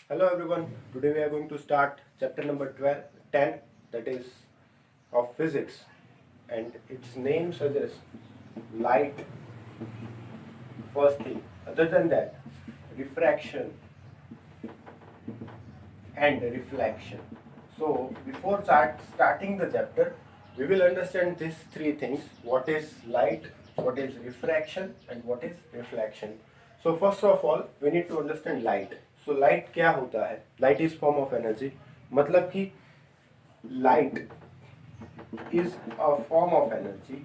Hello everyone, today we are going to start chapter number 10, that is of physics, and its name suggests light. First thing, other than that, refraction and reflection. So before starting the chapter, we will understand these three things: what is light, what is refraction, and what is reflection. So first of all, we need to understand light. So light क्या होता है? Light is form of energy. मतलब कि light is a form of energy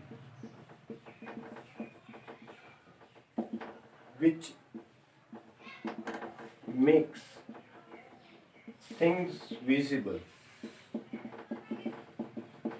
which makes things visible.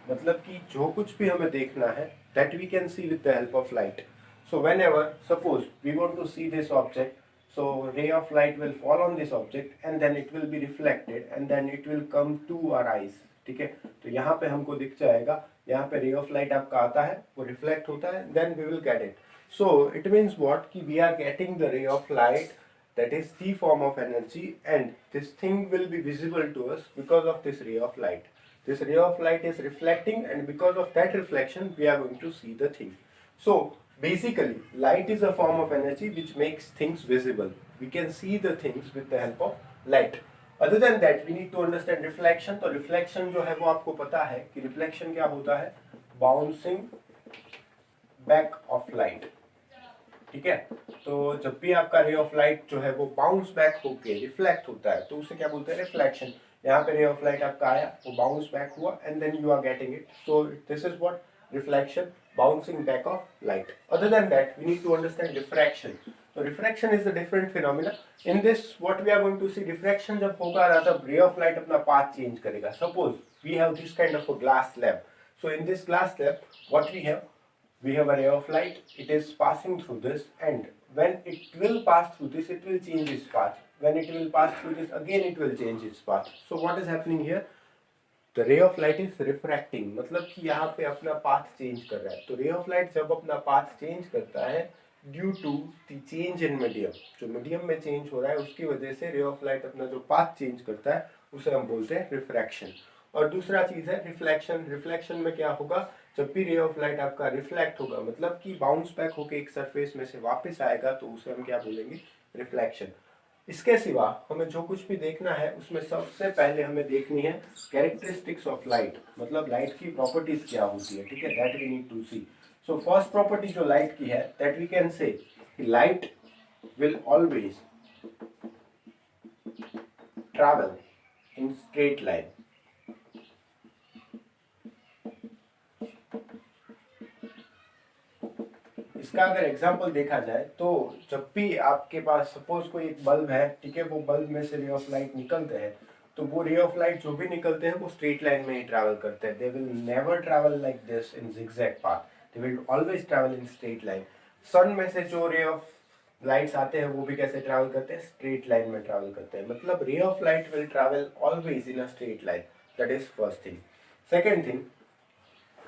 मतलब कि जो कुछ भी हमें देखना है that we can see with the help of light. So whenever suppose we want to see this object, so ray of light will fall on this object and then it will be reflected and then it will come to our eyes. ठीक है, तो यहाँ पे हमको दिख जाएगा, यहाँ पे ray of light आपका आता है, वो reflect होता है, then we will get it. So it means what कि we are getting the ray of light, that is the form of energy, and this thing will be visible to us because of this ray of light. This ray of light is reflecting, and because of that reflection we are going to see the thing. So basically light is a form of energy which makes things visible. We can see the things with the help of light. Other than that we need to understand reflection. तो reflection जो है वो आपको पता है कि reflection क्या होता है? Bouncing back of light. ठीक है, तो जब भी आपका रे ऑफ लाइट जो है वो बाउंस बैक होके रिफ्लेक्ट होता है तो उसे क्या बोलते हैं? रिफ्लेक्शन. यहाँ पे रे ऑफ लाइट आपका आया, वो बाउंस बैक हुआ and then you are getting it. So this is what reflection, bouncing back of light. Other than that we need to understand refraction. तो refraction is a different phenomena. In this what we are going to see, refraction जब होगा तब ray of light अपना path change करेगा. Suppose we have this kind of a glass lab. So in this glass lab, what we have a ray of light. It is passing through this, and when it will pass through this, it will change its path. When it will pass through this again, it will change its path. So what is happening here? The ray of light is refracting. मतलब कि यहाँ पे अपना path change कर रहा है. तो ray of light जब अपना पाथ चेंज करता है due to the change in medium, जो मीडियम में चेंज हो रहा है उसकी वजह से रे ऑफ लाइट अपना जो पाथ चेंज करता है उसे हम बोलते हैं रिफ्रैक्शन. और दूसरा चीज है रिफ्लेक्शन. रिफ्लेक्शन में क्या होगा? जब भी रे ऑफ लाइट आपका रिफ्लेक्ट होगा, मतलब कि बाउंस बैक होकर एक सरफेस में से वापस आएगा, तो उसे हम क्या बोलेंगे? रिफ्लेक्शन. इसके सिवा हमें जो कुछ भी देखना है उसमें सबसे पहले हमें देखनी है कैरेक्टरिस्टिक्स ऑफ लाइट. मतलब लाइट की प्रॉपर्टीज क्या होती है. ठीक है, that we need to see. So first property जो लाइट की है, that we can say light will always travel in straight line. इसका अगर एग्जांपल देखा जाए तो जब भी आपके पास सपोज कोई एक बल्ब है, ठीक है, वो बल्ब में से रे ऑफ लाइट निकलते हैं, तो वो रे ऑफ लाइट जो भी निकलते हैं वो स्ट्रेट लाइन में ही ट्रैवल करते हैं. They will never travel like this in zigzag path. They will always travel in straight line. Sun में से जो रे ऑफ लाइट्स आते हैं वो भी कैसे ट्रैवल करते हैं? स्ट्रेट लाइन में ट्रैवल करते हैं. मतलब रे of light will travel always in a straight line. That is first thing. Second thing,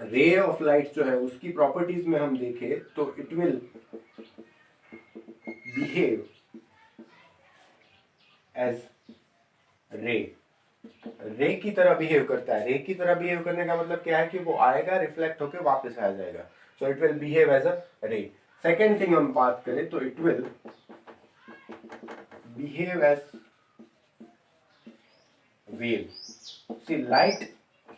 रे ऑफ लाइट जो है उसकी प्रॉपर्टीज में हम देखें तो इट विल बिहेव एज रे. रे की तरह बिहेव करता है. रे की तरह बिहेव करने का मतलब क्या है कि वो आएगा, रिफ्लेक्ट होकर वापस आ जाएगा. So it will behave as a ray. Second thing हम बात करें तो it will behave as wave. See light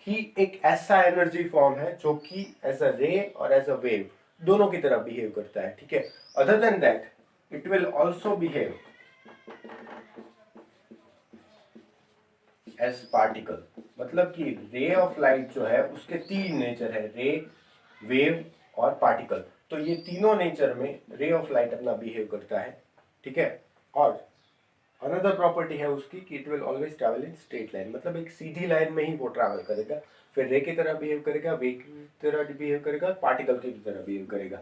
ही एक ऐसा एनर्जी फॉर्म है जो कि एज अ रे और एज अ वेव दोनों की तरह बिहेव करता है. ठीक है, other than that it will also behave as particle. मतलब कि रे ऑफ लाइट जो है उसके तीन नेचर है, रे, वेव और पार्टिकल. तो ये तीनों नेचर में रे ऑफ लाइट अपना बिहेव करता है. ठीक है, और अनदर प्रॉपर्टी है उसकी कि it will always travel in straight line. मतलब एक सीधी लाइन में ही वो ट्रैवल करेगा. फिर रे की तरह बिहेव करेगा, वेव की तरह बिहेव करेगा, पार्टिकल की तरह बिहेव करेगा.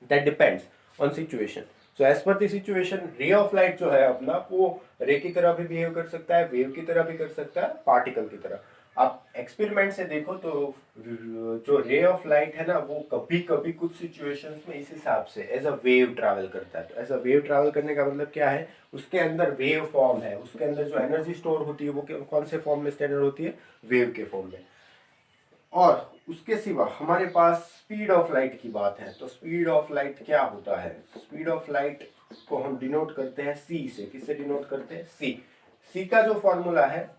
That depends on situation. So as per the situation ray of light जो है अपना वो रे की तरह भी बिहेव कर सकता है, वेव की तरह भी कर सकता है, पार्टिकल की तरह. आप एक्सपेरिमेंट से देखो तो जो रे ऑफ लाइट है ना वो कभी कभी कुछ सिचुएशंस में इस हिसाब से एज अ वेव ट्रैवल करता है। तो एज अ वेव ट्रैवल करने का मतलब क्या है, उसके अंदर वेव फॉर्म है, उसके अंदर जो एनर्जी स्टोर होती है वो कौन से फॉर्म में स्टैंडर्ड होती है, वेव के फॉर्म में। और उसके सिवा हमारे पास स्पीड ऑफ लाइट की बात है, तो स्पीड ऑफ लाइट क्या होता है, स्पीड ऑफ लाइट को हम डिनोट करते हैं सी से। किससे डिनोट करते हैं, सी। सी का जो फॉर्मूला है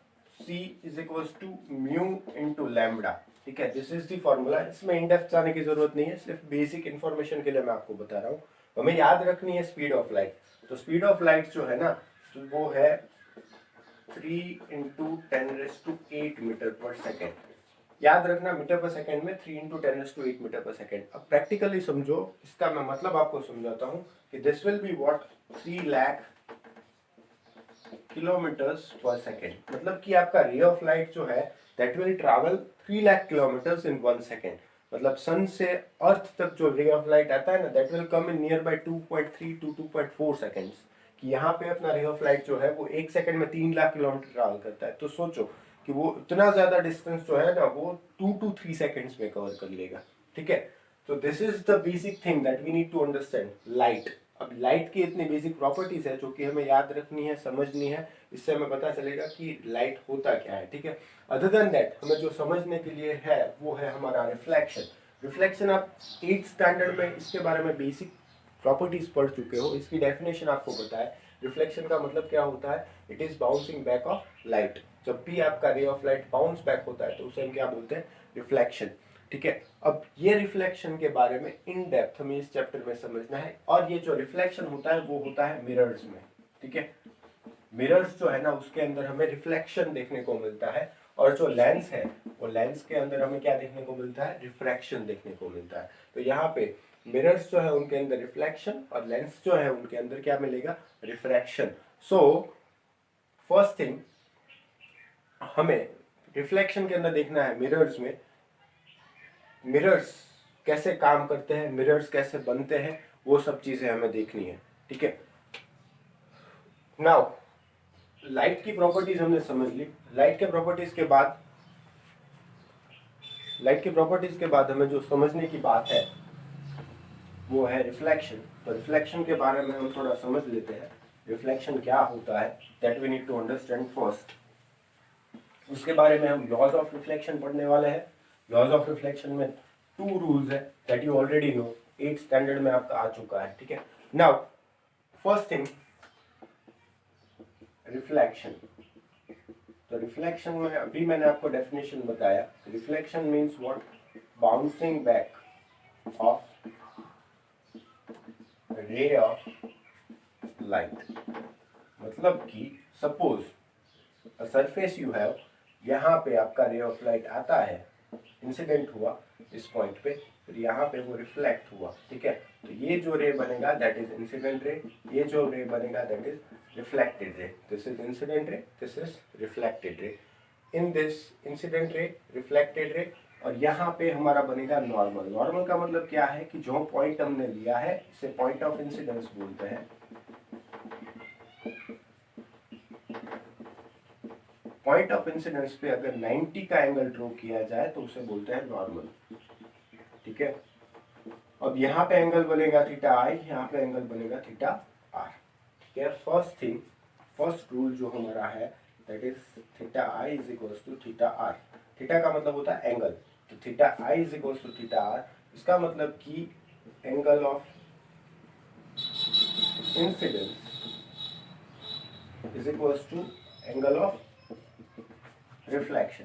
C is equals to mu into lambda. ठीक है, दिस इज द फॉर्मूला। इसमें इन डेप्थ जाने की जरूरत नहीं है, सिर्फ बेसिक इंफॉर्मेशन के लिए मैं आपको बता रहा हूँ। हमें याद रखनी है स्पीड ऑफ लाइट। तो स्पीड ऑफ लाइट जो है ना, तो वो है 3 × 10⁸ मीटर पर सेकेंड। याद रखना मीटर पर सेकेंड में 3 × 10⁸ मीटर पर सेकेंड। अब प्रैक्टिकली समझो, इसका मैं मतलब आपको समझाता हूँ कि this will be what 3 lakh kilometres पर सेकेंड। मतलब कि आपका रे ऑफ लाइट जो है that will travel 3 lakh kilometres in 1 second. मतलब सन से अर्थ तक जो रे ऑफ लाइट आता है ना, that will come in near by 2.3 to 2.4 seconds. कि यहाँ पे अपना रे ऑफ लाइट जो है वो 1 सेकेंड में 3 लाख किलोमीटर ट्रैवल करता है। तो सोचो कि वो इतना ज्यादा डिस्टेंस जो है ना वो 2 to 3 सेकेंड्स में कवर कर लेगा। ठीक है, तो this is the basic thing that we need to understand, light. अब लाइट की इतनी बेसिक प्रॉपर्टीज है जो कि हमें याद रखनी है, समझनी है। इससे हमें पता चलेगा कि लाइट होता क्या है। ठीक है, अदर देन दैट हमें जो समझने के लिए है वो है हमारा रिफ्लेक्शन। रिफ्लेक्शन आप 8th स्टैंडर्ड में इसके बारे में बेसिक प्रॉपर्टीज पढ़ चुके हो, इसकी डेफिनेशन आपको पता है। रिफ्लेक्शन का मतलब क्या होता है, it is bouncing back of light. जब भी आपका रे ऑफ लाइट बाउंस बैक होता है तो उसे हम क्या बोलते हैं, रिफ्लेक्शन। ठीक है, अब ये रिफ्लेक्शन के बारे में इन डेप्थ हमें इस चैप्टर में समझना है। और ये जो रिफ्लेक्शन होता है वो होता है मिरर्स में। ठीक है, मिरर्स जो है ना उसके अंदर हमें रिफ्लेक्शन देखने को मिलता है, और जो लेंस है वो लेंस के अंदर हमें क्या देखने को मिलता है, रिफ्रैक्शन देखने को मिलता है। तो यहाँ पे मिरर्स जो है उनके अंदर रिफ्लेक्शन, और लेंस जो है उनके अंदर क्या मिलेगा, रिफ्रैक्शन। सो फर्स्ट थिंग हमें रिफ्लेक्शन के अंदर देखना है मिरर्स में, मिरर्स कैसे काम करते हैं, मिरर्स कैसे बनते हैं, वो सब चीजें हमें देखनी है। ठीक है, नाउ लाइट की प्रॉपर्टीज हमने समझ ली। लाइट की प्रॉपर्टीज के बाद हमें जो समझने की बात है वो है रिफ्लेक्शन। तो रिफ्लेक्शन के बारे में हम थोड़ा समझ लेते हैं, रिफ्लेक्शन क्या होता है, that we need to understand first. उसके बारे में हम लॉज ऑफ रिफ्लेक्शन पढ़ने वाले हैं। लॉज ऑफ रिफ्लेक्शन में 2 रूल्स है that you already know, 8th standard में आपका आ चुका है। ठीक है, नाउ फर्स्ट थिंग रिफ्लेक्शन। तो रिफ्लेक्शन में अभी मैंने आपको डेफिनेशन बताया, reflection means what, bouncing back of रे ऑफ लाइट। मतलब कि suppose a surface you have, यहाँ पे आपका रे ऑफ लाइट आता है, इंसिडेंट हुआ इस पॉइंट पे, फिर यहाँ पे वो रिफ्लेक्ट हुआ। ठीक है, तो ये जो रे बनेगा दैट इज इंसिडेंट रे, ये जो रे बनेगा that is reflected ray. This is incident रे, this is reflected ray. In this incident ray, reflected रे, और यहाँ पे हमारा बनेगा नॉर्मल। नॉर्मल का मतलब क्या है कि जो पॉइंट हमने लिया है इसे पॉइंट ऑफ इंसिडेंस बोलते हैं। पॉइंट ऑफ इंसिडेंस पे अगर 90 का एंगल ड्रॉ किया जाए तो उसे बोलते हैं नॉर्मल। ठीक है, अब यहाँ पे एंगल बनेगा थीटा आई, यहाँ पे एंगल बनेगा थीटा आर। ठीक है, फर्स्ट थिंग, फर्स्ट रूल जो हमारा है that is theta i is equals to theta r. Theta का मतलब होता है एंगल, तो theta i is equals to theta r. इसका मतलब कि angle of incidence is equals to angle of reflection.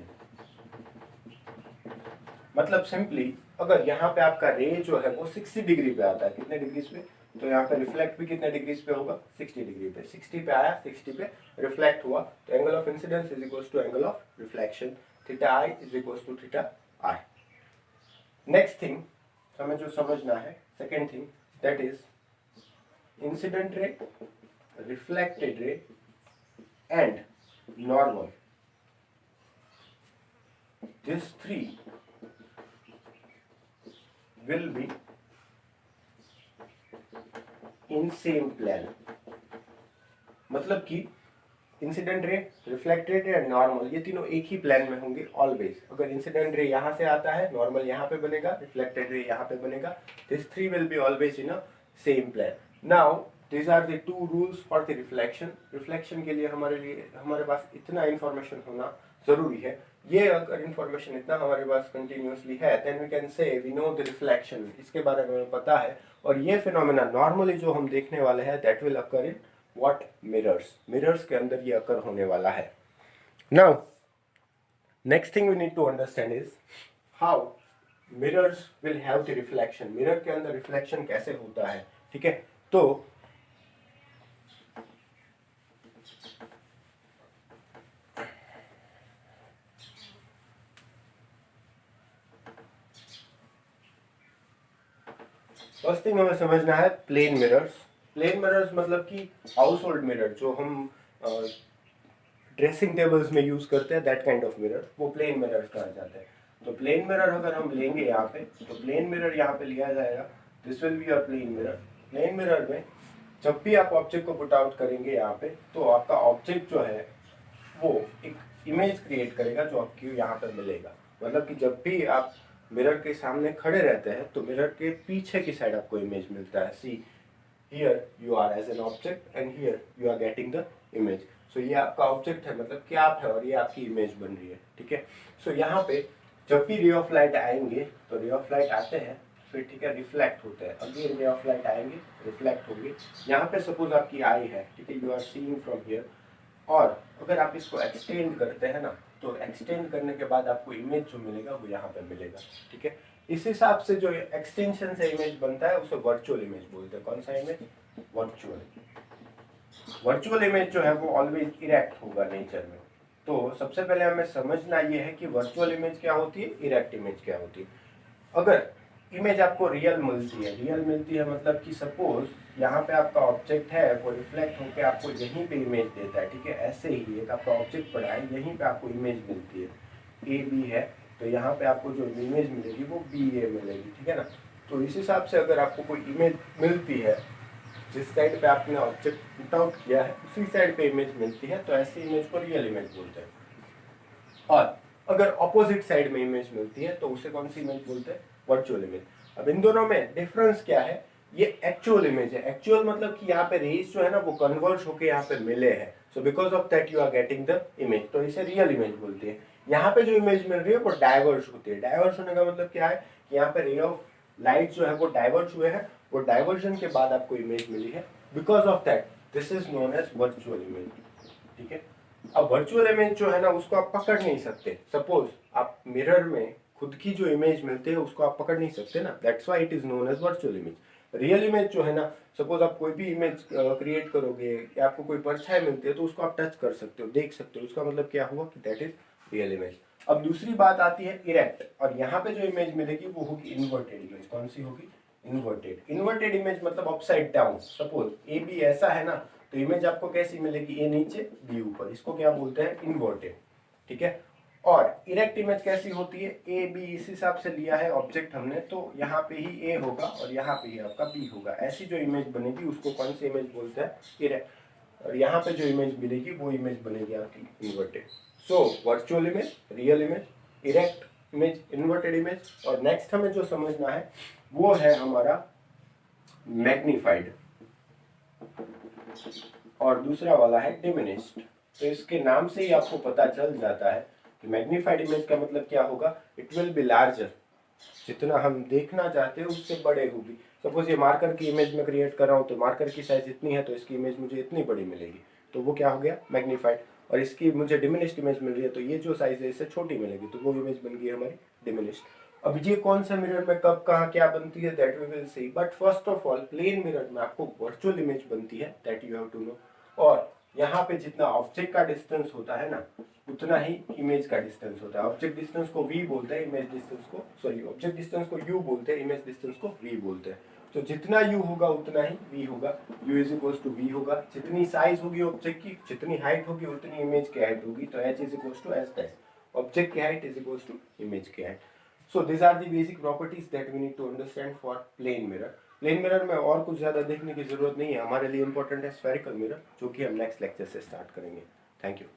मतलब सिंपली अगर यहाँ पे आपका रे जो है वो 60 डिग्री पे आता है, कितने डिग्रीज पे, तो यहाँ पे रिफ्लेक्ट भी कितने डिग्रीज पे होगा, 60 डिग्री पे। 60 पे आया, 60 पे रिफ्लेक्ट हुआ, तो angle of incidence is equals to angle of reflection, theta i is equals to theta r. Next thing हमें जो समझना है, second thing, that is incident ray, reflected ray and normal. These three will be in same plane। मतलब कि incident ray, reflected ray and normal, ये तीनों एक ही plane में होंगे ऑलवेज। अगर इंसिडेंट रे यहाँ से आता है, नॉर्मल यहाँ पे बनेगा, रिफ्लेक्टेड रे यहाँ पे बनेगा, this three will be always in a same plane. Now these are the two rules for the reflection। Reflection के लिए हमारे पास इतना इंफॉर्मेशन होना जरूरी है। ये अगर इंफॉर्मेशन इतना हमारे पास कंटिन्यूसली है, then we can say we know the reflection, इसके बारे में हमें पता है। और ये फिनोमेना नॉर्मली जो हम देखने वाले हैं, that will occur in what, mirrors. Mirrors के अंदर ये अकर होने वाला है। Now next thing we need to understand is how mirrors will have the reflection. Mirror के अंदर रिफ्लेक्शन कैसे होता है, ठीक है। तो फर्स्ट थिंग हमें समझना है प्लेन मिरर्स। प्लेन मिरर्स मतलब कि हाउस होल्ड मिरर जो हम ड्रेसिंग टेबल्स में यूज करते हैं, दैट काइंड ऑफ मिरर, वो प्लेन मिरर्स कहा जाता है। तो प्लेन मिरर अगर हम लेंगे यहाँ पे, तो प्लेन मिरर यहाँ पे लिया जाएगा, this will be a plane mirror. Plane mirror में जब भी आप ऑब्जेक्ट को पुट आउट करेंगे यहाँ पे, तो आपका ऑब्जेक्ट जो है वो एक इमेज क्रिएट करेगा जो आपको यहाँ पे मिलेगा। मतलब कि जब भी आप मिरर के सामने खड़े रहते हैं, तो मिरर के पीछे की साइड आपको इमेज मिलता है। See here you are as an object and here you are getting the image. So ये आपका ऑब्जेक्ट है, मतलब कि आप है, और ये आपकी इमेज बन रही है, ठीक है। सो यहाँ पे जब भी रे ऑफ लाइट आएंगे, तो रे ऑफ लाइट आते हैं, फिर ठीक है रिफ्लेक्ट होते हैं, अगेन रे ऑफ लाइट आएंगे, रिफ्लेक्ट होंगे। यहाँ पे सपोज आपकी आई है, ठीक है, you are seeing from here. और अगर आप इसको एक्सटेंड करते हैं ना, तो एक्सटेंड करने के बाद आपको इमेज जो मिलेगा वो यहाँ पे मिलेगा, ठीक है। इस हिसाब से जो एक्सटेंशन से इमेज बनता है उसे वर्चुअल इमेज बोलते हैं। कौन सा इमेज? वर्चुअल। वर्चुअल इमेज जो है वो ऑलवेज इरेक्ट होगा नेचर में। तो सबसे पहले हमें समझना ये है कि वर्चुअल इमेज क्या होती है, इरेक्ट इमेज क्या होती है। अगर इमेज आपको रियल मिलती है, रियल मिलती है मतलब कि सपोज यहाँ पे आपका ऑब्जेक्ट है, वो रिफ्लेक्ट होकर आपको यहीं पे इमेज देता है, ठीक है। ऐसे ही एक आपका ऑब्जेक्ट पड़ा है, यहीं पे आपको इमेज मिलती है, ए बी है, तो यहाँ पे आपको जो इमेज मिलेगी वो बी ए मिलेगी, ठीक है ना। तो इस हिसाब से अगर आपको कोई इमेज मिलती है, जिस साइड पे आपने ऑब्जेक्ट पुट आउट किया है उसी साइड पे इमेज मिलती है, तो ऐसी इमेज को रियल इमेज बोलते हैं। और अगर ऑपोजिट साइड में इमेज मिलती है तो उसे कौन सी इमेज बोलते हैं? Virtual image. अब इन दोनों में डिफरेंस क्या है? ये एक्चुअल इमेज है। एक्चुअल मतलब कि यहाँ पे रेज जो है ना वो कन्वर्ज होके यहाँ पे मिले हैं, so because of that you are getting the image, तो इसे रियल इमेज बोलते हैं। यहाँ पे जो इमेज मिल रही है वो डाइवर्स होती है। डाइवर्स होने का मतलब क्या है कि यहाँ पे रे ऑफ लाइट जो है वो डाइवर्स हुए हैं, वो डाइवर्जन के बाद आपको इमेज मिली है, because of that this is known as virtual image, ठीक है। अब वर्चुअल इमेज जो है ना उसको आप पकड़ नहीं सकते। सपोज आप मिरर में खुद की जो इमेज मिलते हैं उसको आप पकड़ नहीं सकते ना, that's why it is known as virtual image. Real image जो है ना, सपोज आप कोई भी इमेज क्रिएट करोगे या आपको कोई परछाई मिलती है तो उसको आप टच कर सकते हो, देख सकते हो, उसका मतलब क्या हुआ कि दैट इज रियल इमेज। अब दूसरी बात आती है इरेक्ट, और यहाँ पे जो इमेज मिलेगी वो होगी इन्वर्टेड इमेज। कौन सी होगी? इन्वर्टेड। इन्वर्टेड इमेज मतलब upside down. Suppose A B ऐसा है ना, तो इमेज आपको कैसी मिलेगी? ए नीचे बी ऊपर, इसको क्या बोलते हैं? इन्वर्टेड, ठीक है। और इरेक्ट इमेज कैसी होती है? ए बी इस हिसाब से लिया है ऑब्जेक्ट हमने, तो यहाँ पे ही ए होगा और यहाँ पे ही आपका बी होगा। ऐसी जो इमेज बनेगी उसको कौन सी इमेज बोलते हैं? इरेक्ट। और यहाँ पे जो इमेज मिलेगी वो इमेज बनेगी आपकी inverted. So virtual image, real image, erect image, inverted image. और नेक्स्ट हमें जो समझना है वो है हमारा मैग्नीफाइड, और दूसरा वाला है डिमिनिश्ड। तो इसके नाम से ही आपको पता चल जाता है कि मैग्नीफाइड इमेज का मतलब क्या होगा? It will be larger. जितना हम देखना चाहते हैं उससे बड़े होगी। सपोज ये मार्कर की इमेज में क्रिएट कर रहा हूँ, तो मार्कर की साइज इतनी है तो इसकी इमेज मुझे इतनी बड़ी मिलेगी, तो वो क्या हो गया? मैग्नीफाइड। और इसकी मुझे डिमिनिश्ड इमेज मिल रही है, तो ये जो साइज है इससे छोटी मिलेगी, तो वो इमेज बन गई हमारी डिमिनिश्ड। अब ये कौन सा मिरर में कब कहाँ क्या बनती है that we will see, but first of all plane mirror में आपको वर्चुअल इमेज बनती है, that you have to know. और यहाँ पे जितना ऑब्जेक्ट का डिस्टेंस होता है ना, उतना ही इमेज का डिस्टेंस होता है। ऑब्जेक्ट डिस्टेंस को v बोलते हैं, इमेज डिस्टेंस को, सॉरी, ऑब्जेक्ट डिस्टेंस को u बोलते हैं, इमेज डिस्टेंस को v बोलते हैं। तो जितना u होगा उतना ही v होगा, u is equals to v होगा। जितनी साइज होगी ऑब्जेक्ट की, जितनी हाइट होगी उतनी इमेज की हाइट होगी, तो h is equals to s dash, object की height is equals to image की height. So this are the basic properties that we need to understand for plane mirror. Plane mirror में और कुछ ज्यादा देखने की जरूरत नहीं है, हमारे लिए इंपॉर्टेंट है स्फेरिकल मिरर, जो कि हम नेक्स्ट लेक्चर से स्टार्ट करेंगे। Thank you.